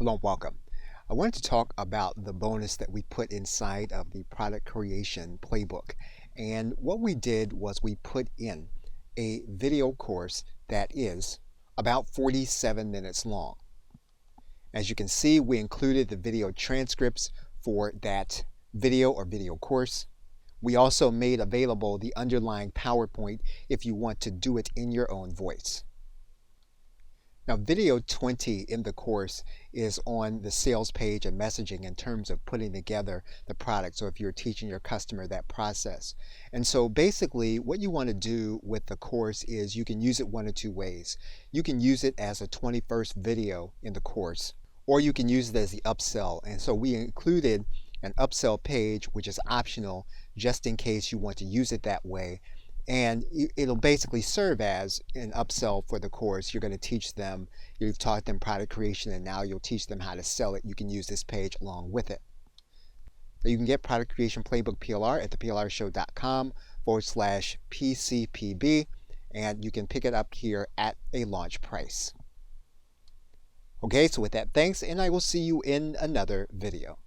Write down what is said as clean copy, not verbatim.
Hello and welcome. I wanted to talk about the bonus that we put inside of the Product Creation Playbook. And what we did was we put in a video course that is about 47 minutes long. As you can see, we included the video transcripts for that video or video course. We also made available the underlying PowerPoint if you want to do it in your own voice. Now, video 20 in the course is on the sales page and messaging in terms of putting together the product. So if you're teaching your customer that process. And so basically what you want to do with the course is you can use it one of two ways. You can use it as a 21st video in the course, or you can use it as the upsell. And so we included an upsell page, which is optional just in case you want to use it that way. And it'll basically serve as an upsell for the course. You're going to teach them, you've taught them product creation, and now you'll teach them how to sell it. You can use this page along with it. Now you can get Product Creation Playbook PLR at theplrshow.com/PCPB, and you can pick it up here at a launch price. Okay, so with that, thanks, and I will see you in another video.